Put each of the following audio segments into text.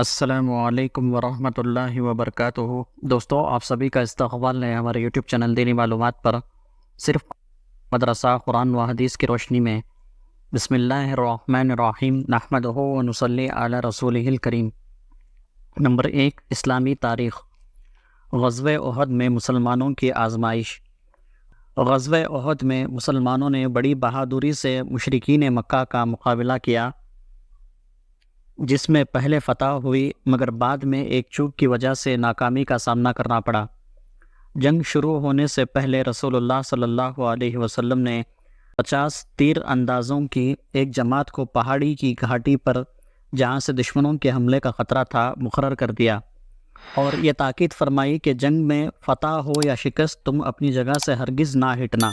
السلام علیکم ورحمۃ اللہ وبرکاتہ۔ دوستو، آپ سبھی کا استقبال ہے ہمارے یوٹیوب چینل دینی معلومات پر۔ صرف مدرسہ قرآن و حدیث کی روشنی میں بسم اللہ الرحمن الرحیم نحمدہ و نصلی علی رسولہ الکریم۔ نمبر 1، اسلامی تاریخ۔ غزوہ احد میں مسلمانوں کی آزمائش۔ غزوہ احد میں مسلمانوں نے بڑی بہادری سے مشرکین مکہ کا مقابلہ کیا، جس میں پہلے فتح ہوئی مگر بعد میں ایک چوک کی وجہ سے ناکامی کا سامنا کرنا پڑا۔ جنگ شروع ہونے سے پہلے رسول اللہ صلی اللہ علیہ وسلم نے 50 تیر اندازوں کی ایک جماعت کو پہاڑی کی گھاٹی پر، جہاں سے دشمنوں کے حملے کا خطرہ تھا، مقرر کر دیا اور یہ تاکید فرمائی کہ جنگ میں فتح ہو یا شکست تم اپنی جگہ سے ہرگز نہ ہٹنا۔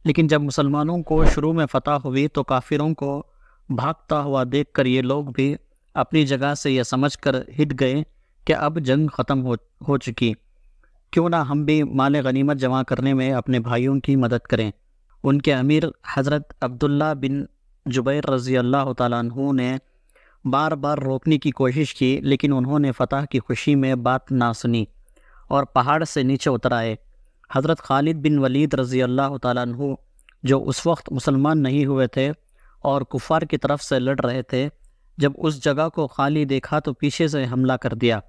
لیکن جب مسلمانوں کو شروع میں فتح ہوئی تو کافروں کو بھاگتا ہوا دیکھ کر یہ لوگ بھی اپنی جگہ سے یہ سمجھ کر ہٹ گئے کہ اب جنگ ختم ہو چکی، کیوں نہ ہم بھی مال غنیمت جمع کرنے میں اپنے بھائیوں کی مدد کریں۔ ان کے امیر حضرت عبداللہ بن جبیر رضی اللہ تعالیٰ عنہ نے بار بار روکنے کی کوشش کی، لیکن انہوں نے فتح کی خوشی میں بات نہ سنی اور پہاڑ سے نیچے اتر آئے۔ حضرت خالد بن ولید رضی اللہ تعالیٰ عنہ، جو اس وقت مسلمان نہیں ہوئے تھے اور کفار کی طرف سے لڑ رہے تھے، جب اس جگہ کو خالی دیکھا تو پیچھے سے حملہ کر دیا۔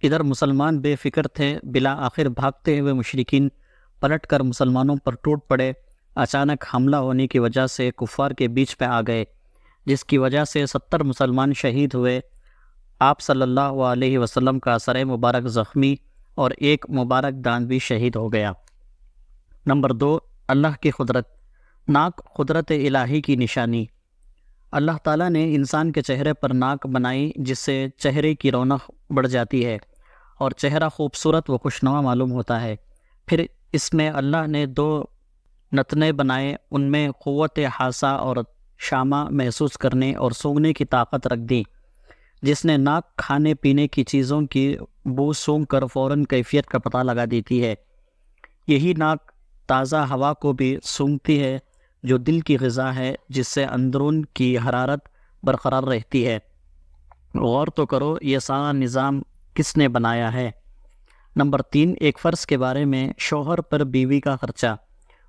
ادھر مسلمان بے فکر تھے، بلا آخر بھاگتے ہوئے مشرکین پلٹ کر مسلمانوں پر ٹوٹ پڑے۔ اچانک حملہ ہونے کی وجہ سے کفار کے بیچ پہ آ گئے، جس کی وجہ سے 70 مسلمان شہید ہوئے۔ آپ صلی اللہ علیہ وسلم کا سر مبارک زخمی اور ایک مبارک داندھ بھی شہید ہو گیا۔ نمبر 2، اللہ کی قدرت۔ ناک قدرت الہی کی نشانی۔ اللہ تعالیٰ نے انسان کے چہرے پر ناک بنائی، جس سے چہرے کی رونق بڑھ جاتی ہے اور چہرہ خوبصورت و خوشنما معلوم ہوتا ہے۔ پھر اس میں اللہ نے 2 نتنے بنائے، ان میں قوت حاسہ اور شامہ محسوس کرنے اور سونگھنے کی طاقت رکھ دی، جس نے ناک کھانے پینے کی چیزوں کی بو سونگھ کر فوراً کیفیت کا پتہ لگا دیتی ہے۔ یہی ناک تازہ ہوا کو بھی سونگھتی ہے، جو دل کی غذا ہے، جس سے اندرون کی حرارت برقرار رہتی ہے۔ غور تو کرو، یہ سارا نظام کس نے بنایا ہے؟ نمبر 3، ایک فرض کے بارے میں، شوہر پر بیوی کا خرچہ۔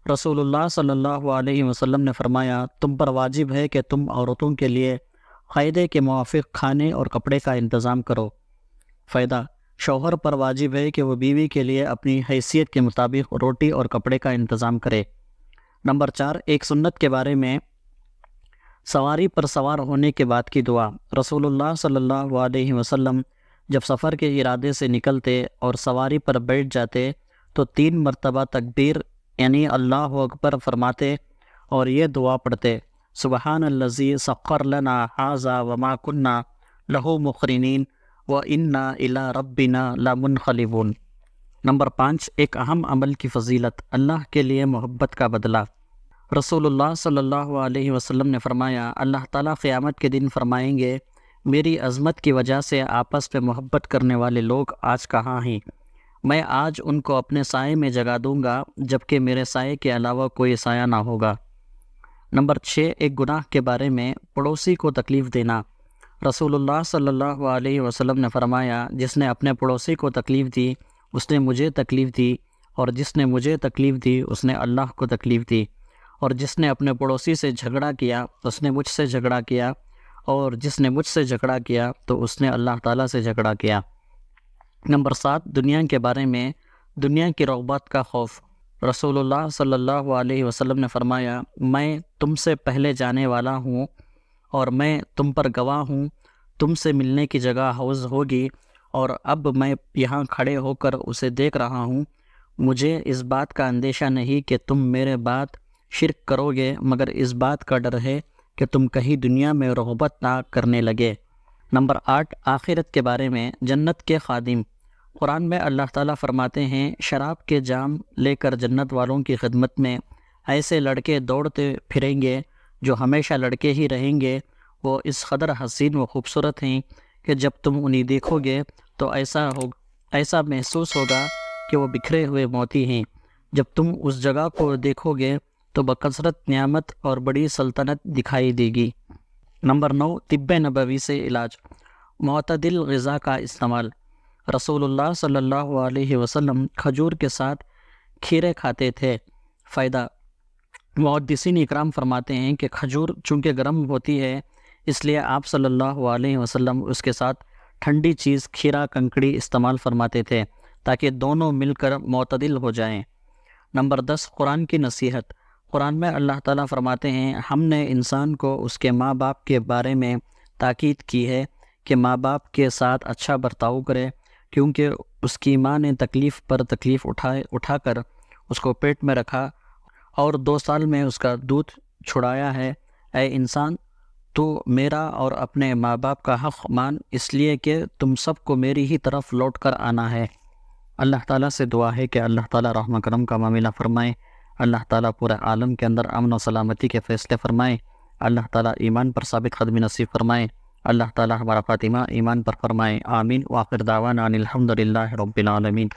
رسول اللہ صلی اللہ علیہ وسلم نے فرمایا، تم پر واجب ہے کہ تم عورتوں کے لیے قاعدے کے موافق کھانے اور کپڑے کا انتظام کرو۔ فائدہ: شوہر پر واجب ہے کہ وہ بیوی کے لیے اپنی حیثیت کے مطابق روٹی اور کپڑے کا انتظام کرے۔ نمبر 4، ایک سنت کے بارے میں، سواری پر سوار ہونے کے بعد کی دعا۔ رسول اللہ صلی اللہ علیہ وسلم جب سفر کے ارادے سے نکلتے اور سواری پر بیٹھ جاتے تو 3 مرتبہ تکبیر یعنی اللہ اکبر فرماتے اور یہ دعا پڑھتے: سبحان الذی سخر لنا ھذا وما کنا لہ مقرنین وانا الی ربنا لمنقلبون۔ نمبر 5، ایک اہم عمل کی فضیلت، اللہ کے لیے محبت کا بدلہ۔ رسول اللہ صلی اللہ علیہ وسلم نے فرمایا، اللہ تعالیٰ قیامت کے دن فرمائیں گے، میری عظمت کی وجہ سے آپس میں محبت کرنے والے لوگ آج کہاں ہیں؟ میں آج ان کو اپنے سائے میں جگا دوں گا، جبکہ میرے سائے کے علاوہ کوئی سایہ نہ ہوگا۔ نمبر 6، ایک گناہ کے بارے میں، پڑوسی کو تکلیف دینا۔ رسول اللہ صلی اللہ علیہ وسلم نے فرمایا، جس نے اپنے پڑوسی کو تکلیف دی اس نے مجھے تکلیف دی، اور جس نے مجھے تکلیف دی اس نے اللہ کو تکلیف دی، اور جس نے اپنے پڑوسی سے جھگڑا کیا اس نے مجھ سے جھگڑا کیا، اور جس نے مجھ سے جھگڑا کیا تو اس نے اللہ تعالیٰ سے جھگڑا کیا۔ نمبر 7، دنیا کے بارے میں، دنیا کی رغبت کا خوف۔ رسول اللہ صلی اللہ علیہ وسلم نے فرمایا، میں تم سے پہلے جانے والا ہوں اور میں تم پر گواہ ہوں، تم سے ملنے کی جگہ حوض ہوگی، اور اب میں یہاں کھڑے ہو کر اسے دیکھ رہا ہوں۔ مجھے اس بات کا اندیشہ نہیں کہ تم میرے بعد شرک کرو گے، مگر اس بات کا ڈر ہے کہ تم کہیں دنیا میں رغبت نہ کرنے لگے۔ نمبر 8، آخرت کے بارے میں، جنت کے خادم۔ قرآن میں اللہ تعالیٰ فرماتے ہیں، شراب کے جام لے کر جنت والوں کی خدمت میں ایسے لڑکے دوڑتے پھریں گے جو ہمیشہ لڑکے ہی رہیں گے۔ وہ اس قدر حسین و خوبصورت ہیں کہ جب تم انہیں دیکھو گے تو ایسا محسوس ہوگا کہ وہ بکھرے ہوئے موتی ہیں۔ جب تم اس جگہ کو دیکھو گے تو بکثرت نعمت اور بڑی سلطنت دکھائی دے گی۔ نمبر 9، طب نبوی سے علاج۔ معتدل غذا کا استعمال۔ رسول اللہ صلی اللہ علیہ وسلم کھجور کے ساتھ کھیرے کھاتے تھے۔ فائدہ، محدثین اکرام فرماتے ہیں کہ کھجور چونکہ گرم ہوتی ہے اس لیے آپ صلی اللہ علیہ وسلم اس کے ساتھ ٹھنڈی چیز کھیرا کنکڑی استعمال فرماتے تھے تاکہ دونوں مل کر معتدل ہو جائیں۔ نمبر 10، قرآن کی نصیحت۔ قرآن میں اللہ تعالیٰ فرماتے ہیں ہم نے انسان کو اس کے ماں باپ کے بارے میں تاکید کی ہے کہ ماں باپ کے ساتھ اچھا برتاؤ کرے، کیونکہ اس کی ماں نے تکلیف پر تکلیف اٹھا کر اس کو پیٹ میں رکھا اور 2 سال میں اس کا دودھ چھڑایا ہے۔ اے انسان، تو میرا اور اپنے ماں باپ کا حق مان، اس لیے کہ تم سب کو میری ہی طرف لوٹ کر آنا ہے۔ اللہ تعالیٰ سے دعا ہے کہ اللہ تعالیٰ رحم کرم کا معاملہ فرمائے، اللہ تعالیٰ پورے عالم کے اندر امن و سلامتی کے فیصلے فرمائے، اللہ تعالیٰ ایمان پر ثابت قدمی نصیب فرمائے، اللہ تعالیٰ ہمارا خاتمہ ایمان پر فرمائے، آمین۔ وآخر دعوانا ان الحمدللہ رب العالمین۔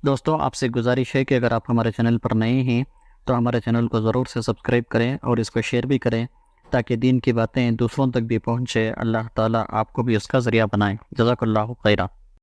دوستو، آپ سے گزارش ہے کہ اگر آپ ہمارے چینل پر نئے ہیں تو ہمارے چینل کو ضرور سے سبسکرائب کریں اور اس کو شیئر بھی کریں تاکہ دین کی باتیں دوسروں تک بھی پہنچے، اللہ تعالیٰ آپ کو بھی اس کا ذریعہ بنائے۔ جزاک اللہ خیرہ۔